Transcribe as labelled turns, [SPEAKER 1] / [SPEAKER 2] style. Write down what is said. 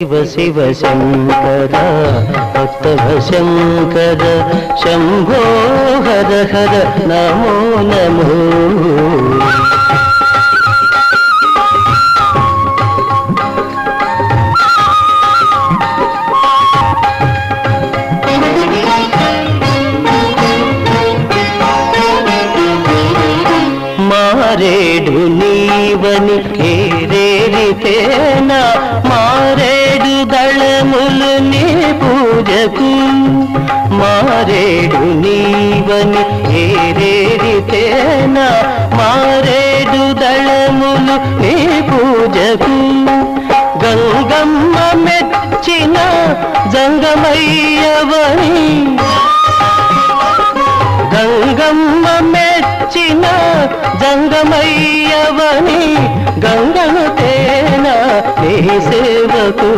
[SPEAKER 1] శివ శివ శంకర భక్తవ శంకర శంభో హర హర నమో నమో. మారేడు నీవని ఏరేరితేనా మారేడు దళములు నీ పూజకు. మారేడు నీవని ఏరేరితేనా మారేడు దళములు నీ పూజకు. గంగమ్మ మెచ్చిన జంగమయ్యవని గంగమ్మ మెచ్చిన జంగమయ్యవని గంగను తేన నీ సేవకు.